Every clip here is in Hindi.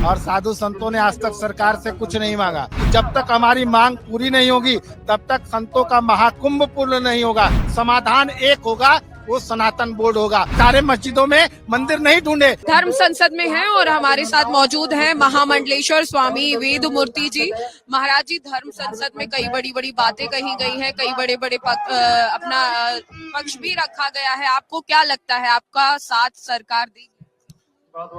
और साधु संतों ने आज तक सरकार से कुछ नहीं मांगा। जब तक हमारी मांग पूरी नहीं होगी तब तक संतों का महाकुंभ पूर्ण नहीं होगा। समाधान एक होगा, वो सनातन बोर्ड होगा। सारे मस्जिदों में मंदिर नहीं ढूंढे। धर्म संसद में हैं और हमारे साथ मौजूद हैं महामंडलेश्वर स्वामी वेद मूर्ति जी। महाराज जी, धर्म संसद में कई बड़ी बड़ी बातें कही गई हैं, कई बड़े बड़े अपना पक्ष भी रखा गया है। आपको क्या लगता है, आपका साथ सरकार देगी?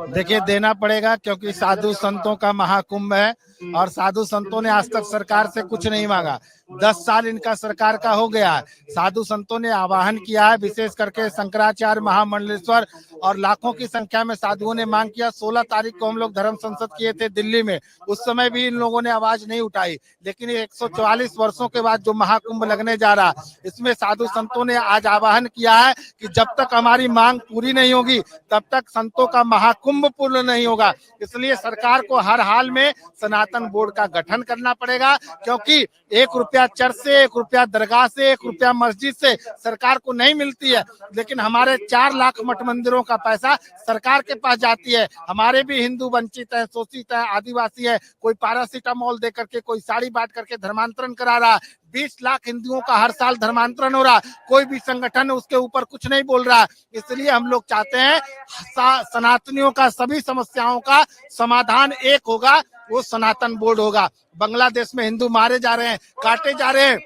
देखिए, देना पड़ेगा, क्योंकि साधु संतों का महाकुंभ है और साधु संतों ने आज तक सरकार से कुछ नहीं मांगा। 10 साल इनका सरकार का हो गया है। साधु संतों ने आह्वान किया है, विशेष करके शंकराचार्य, महामंडलेश्वर और लाखों की संख्या में साधुओं ने मांग किया। 16 तारीख को हम लोग धर्म संसद किए थे दिल्ली में, उस समय भी इन लोगों ने आवाज नहीं उठाई। लेकिन 144 वर्षों के बाद जो महाकुंभ लगने जा रहा, इसमें साधु संतों ने आज आह्वान किया है कि जब तक हमारी मांग पूरी नहीं होगी तब तक संतों का महाकुंभ पूर्ण नहीं होगा। इसलिए सरकार को हर हाल में सनातन बोर्ड का गठन करना पड़ेगा, क्योंकि 1 रुपया चर्च से, 1 रुपया दरगाह से, 1 रुपया मस्जिद से सरकार को नहीं मिलती है। लेकिन हमारे 4 लाख मठ मंदिरों का पैसा सरकार के पास जाती है। हमारे भी हिंदू वंचित है, शोषित है, आदिवासी है। कोई पैरासीटामोल दे करके, कोई साड़ी बांट करके धर्मांतरण करा रहा। 20 लाख हिंदुओं का हर साल धर्मांतरण हो रहा। कोई भी संगठन उसके ऊपर कुछ नहीं बोल रहा। इसलिए हम लोग चाहते हैं सनातनियों का सभी समस्याओं का समाधान एक होगा, वो सनातन बोर्ड होगा। बांग्लादेश में हिंदू मारे जा रहे हैं, काटे जा रहे हैं,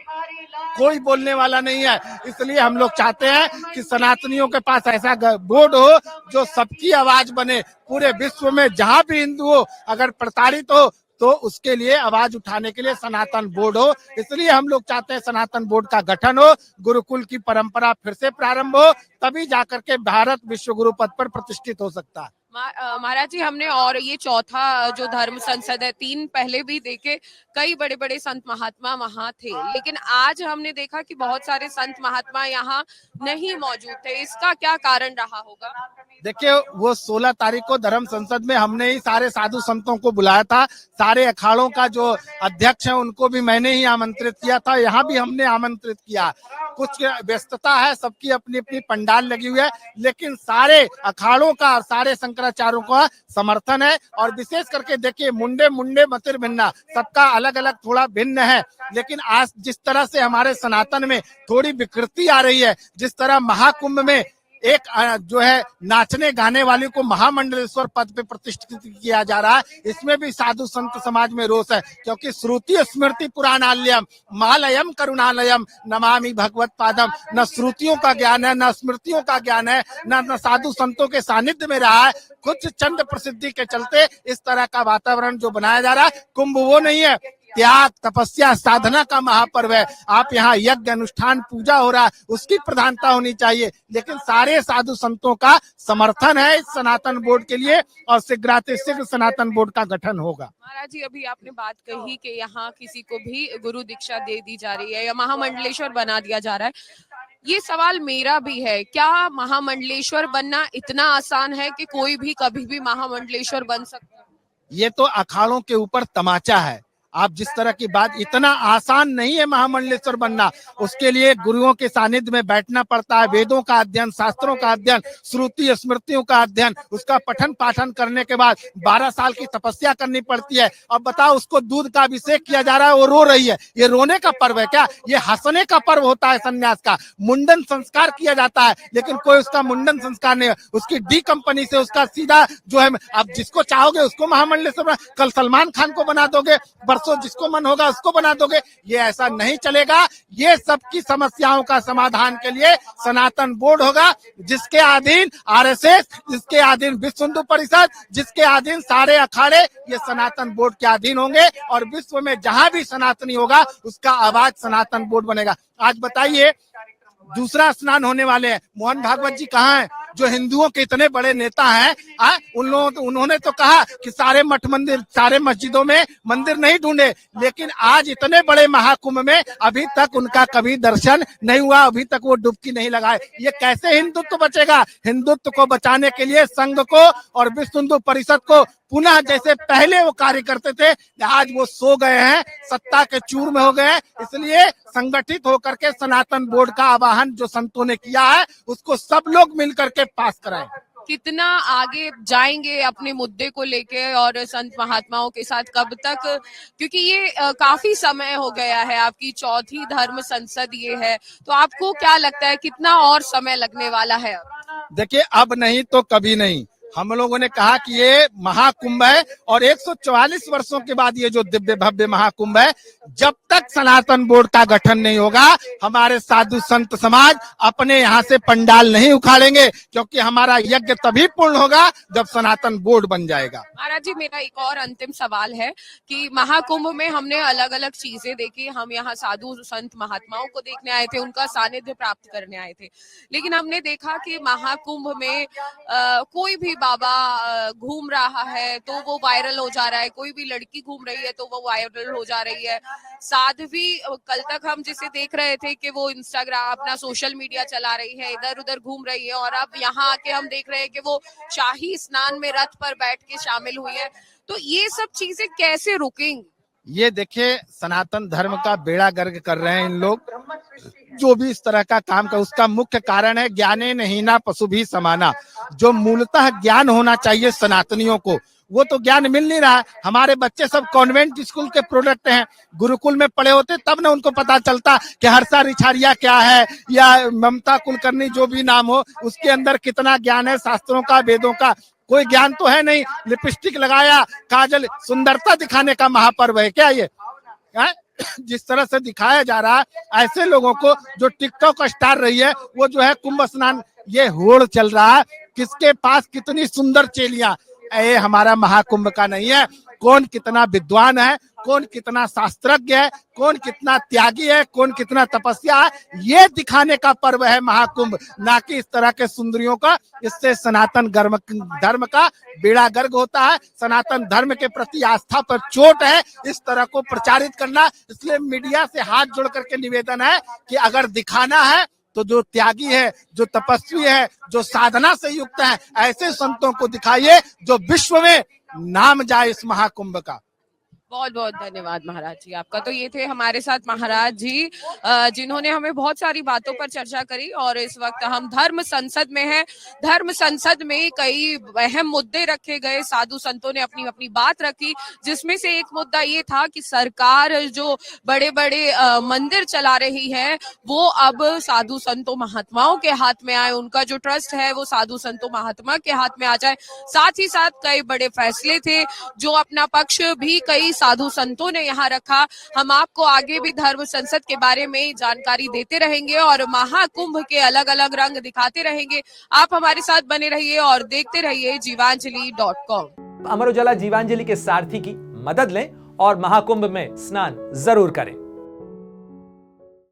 कोई बोलने वाला नहीं है। इसलिए हम लोग चाहते हैं कि सनातनियों के पास ऐसा बोर्ड हो जो सबकी आवाज बने। पूरे विश्व में जहां भी हिंदू हो, अगर प्रताड़ित हो तो उसके लिए आवाज उठाने के लिए सनातन बोर्ड हो। इसलिए हम लोग चाहते हैं सनातन बोर्ड का गठन हो, गुरुकुल की परंपरा फिर से प्रारंभ हो, तभी जाकर के भारत विश्व गुरु पद पर प्रतिष्ठित हो सकता है। महाराज जी, हमने और ये चौथा जो धर्म संसद है, 3 पहले भी देखे, कई बड़े बड़े संत महात्मा वहां थे, लेकिन आज हमने देखा कि बहुत सारे संत महात्मा यहाँ नहीं मौजूद थे। इसका क्या कारण रहा होगा? देखिए, वो 16 तारीख को धर्म संसद में हमने ही सारे साधु संतों को बुलाया था। सारे अखाड़ों का जो अध्यक्ष है उनको भी मैंने ही आमंत्रित किया था। यहाँ भी हमने आमंत्रित किया। कुछ व्यस्तता है, सबकी अपनी अपनी पंडाल लगी हुई है, लेकिन सारे अखाड़ों का और सारे शंकराचार्यों का समर्थन है। और विशेष करके देखिए, मुंडे मुंडे मतिर भिन्ना, सबका अलग अलग थोड़ा भिन्न है। लेकिन आज जिस तरह से हमारे सनातन में थोड़ी विकृति आ रही है, जिस तरह महाकुंभ में एक जो है नाचने गाने वाले को महामंडलेश्वर पद पे प्रतिष्ठित किया जा रहा है, इसमें भी साधु संत समाज में रोष है। क्योंकि श्रुति स्मृति पुराणालयम मालयम करुणालयम नमामि भगवत पादम। न श्रुतियों का ज्ञान है, न स्मृतियों का ज्ञान है, न साधु संतों के सानिध्य में रहा है। कुछ चंद प्रसिद्धि के चलते इस तरह का वातावरण जो बनाया जा रहा है। कुंभ वो नहीं है, त्याग, तपस्या, साधना का महापर्व है। आप यहाँ यज्ञ, अनुष्ठान, पूजा हो रहा है, उसकी प्रधानता होनी चाहिए। लेकिन सारे साधु संतों का समर्थन है इस सनातन बोर्ड के लिए और शीघ्र सनातन बोर्ड का गठन होगा। महाराज जी, अभी आपने बात कही कि यहाँ किसी को भी गुरु दीक्षा दे दी जा रही है या महामंडलेश्वर बना दिया जा रहा है। ये सवाल मेरा भी है, क्या महामंडलेश्वर बनना इतना आसान है कि कोई भी कभी भी महामंडलेश्वर बन सकता है? ये तो अखाड़ों के ऊपर तमाचा है। आप जिस तरह की बात, इतना आसान नहीं है महामंडलेश्वर बनना। उसके लिए गुरुओं के सानिध्य में बैठना पड़ता है, वेदों का अध्ययन, शास्त्रों का अध्ययन, श्रुति स्मृतियों का अध्ययन, उसका पठन पाठन करने के बाद 12 साल की तपस्या करनी पड़ती है। अब बताओ, उसको दूध का अभिषेक किया जा रहा है, वो रो रही है। ये रोने का पर्व है क्या? ये हंसने का पर्व होता है सन्यास का। मुंडन संस्कार किया जाता है, लेकिन कोई उसका मुंडन संस्कार नहीं है। उसकी डी कंपनी से उसका सीधा जो है, आप जिसको चाहोगे उसको महामंडलेश्वर, कल सलमान खान को बना दोगे, जिसको मन होगा उसको बना दोगे। ये ऐसा नहीं चलेगा। ये सबकी समस्याओं का समाधान के लिए सनातन बोर्ड होगा, जिसके अधीन आरएसएस, जिसके अधीन विश्व हिंदू परिषद, जिसके अधीन सारे अखाड़े ये सनातन बोर्ड के अधीन होंगे। और विश्व में जहां भी सनातनी होगा उसका आवाज सनातन बोर्ड बनेगा। आज बताइए, दूसरा स्नान होने वाले हैं, मोहन भागवत जी कहाँ हैं, जो हिंदुओं के इतने बड़े नेता हैं? उन्होंने तो कहा कि सारे मठ मंदिर, सारे मस्जिदों में मंदिर नहीं ढूंढे। लेकिन आज इतने बड़े महाकुंभ में अभी तक उनका कभी दर्शन नहीं हुआ, अभी तक वो डुबकी नहीं लगाए। ये कैसे हिंदुत्व बचेगा? हिंदुत्व को बचाने के लिए संघ को और विश्व हिंदू परिषद को पुनः जैसे पहले वो कार्य करते थे, आज वो सो गए हैं, सत्ता के चूर में हो गए हैं। इसलिए संगठित होकर के सनातन बोर्ड का आह्वान जो संतों ने किया है, उसको सब लोग मिलकर के पास कराएं। कितना आगे जाएंगे अपने मुद्दे को लेके और संत महात्माओं के साथ कब तक, क्योंकि ये काफी समय हो गया है, आपकी चौथी धर्म संसद ये है, तो आपको क्या लगता है कितना और समय लगने वाला है? देखिए, अब नहीं तो कभी नहीं। हम लोगों ने कहा कि ये महाकुंभ है और 144 वर्षों के बाद ये जो दिव्य भव्य महाकुंभ है, जब तक सनातन बोर्ड का गठन नहीं होगा, हमारे साधु संत समाज अपने यहाँ से पंडाल नहीं उखाड़ेंगे, क्योंकि हमारा यज्ञ तभी पूर्ण होगा जब सनातन बोर्ड बन जाएगा। महाराज जी, मेरा एक और अंतिम सवाल है कि महाकुंभ में हमने अलग अलग चीजें देखी, हम यहाँ साधु संत महात्माओं को देखने आए थे, उनका सानिध्य प्राप्त करने आए थे, लेकिन हमने देखा कि महाकुंभ में कोई भी बाबा घूम रहा है तो वो वायरल हो जा रहा है, कोई भी लड़की घूम रही है तो वो वायरल हो जा रही है। साध्वी कल तक हम जिसे देख रहे थे कि वो इंस्टाग्राम अपना सोशल मीडिया चला रही है, इधर उधर घूम रही है, और अब यहाँ आके हम देख रहे हैं कि वो शाही स्नान में रथ पर बैठ के शामिल हुई है। तो ये सब चीजें कैसे रुकेंगी? ये देखिए, सनातन धर्म का बेड़ा गर्क कर रहे हैं इन लोग, जो भी इस तरह का काम कर। उसका मुख्य कारण है ज्ञाने नहीं ना पशु भी समाना। जो मूलतः ज्ञान होना चाहिए सनातनियों को, वो तो ज्ञान मिल नहीं रहा। हमारे बच्चे सब कॉन्वेंट स्कूल के प्रोडक्ट हैं, गुरुकुल में पढ़े होते तब ना उनको पता चलता कि हर्षा रिछारिया क्या है या ममता कुलकर्णी जो भी नाम हो, उसके अंदर कितना ज्ञान है शास्त्रों का, वेदों का। कोई ज्ञान तो है नहीं। लिपस्टिक लगाया, काजल, सुंदरता दिखाने का महापर्व है क्या ये? जिस तरह से दिखाया जा रहा है, ऐसे लोगों को जो टिकटॉक स्टार रही है, वो जो है कुंभ स्नान, ये होड़ चल रहा है, किसके पास कितनी सुंदर चेलियां। ये हमारा महाकुंभ का नहीं है। कौन कितना विद्वान है, कौन कितना शास्त्रज्ञ है, कौन कितना त्यागी है, कौन कितना तपस्या है, ये दिखाने का पर्व है महाकुंभ, ना कि इस तरह के सुंदरियों का। इससे सनातन धर्म का बेड़ा गर्क होता है, सनातन धर्म के प्रति आस्था पर चोट है इस तरह को प्रचारित करना। इसलिए मीडिया से हाथ जोड़ करके निवेदन है कि अगर दिखाना है तो जो त्यागी है, जो तपस्वी है, जो साधना से युक्त है, ऐसे संतों को दिखाइए जो विश्व में नाम जाए इस महाकुंभ का। बहुत बहुत धन्यवाद महाराज जी आपका। तो ये थे हमारे साथ महाराज जी, जिन्होंने हमें बहुत सारी बातों पर चर्चा करी। और इस वक्त हम धर्म संसद में हैं। धर्म संसद में कई अहम मुद्दे रखे गए, साधु संतों ने अपनी अपनी बात रखी, जिसमें से एक मुद्दा ये था कि सरकार जो बड़े बड़े मंदिर चला रही है वो अब साधु संतों महात्माओं के हाथ में आए, उनका जो ट्रस्ट है वो साधु संतों महात्मा के हाथ में आ जाए। साथ ही साथ कई बड़े फैसले थे, जो अपना पक्ष भी कई साधु संतों ने यहाँ रखा। हम आपको आगे भी धर्म संसद के बारे में जानकारी देते रहेंगे और महाकुंभ के अलग अलग रंग दिखाते रहेंगे। आप हमारे साथ बने रहिए और देखते रहिए जीवांजलि.com। अमर उजाला जीवांजलि के सारथी की मदद लें और महाकुंभ में स्नान जरूर करें।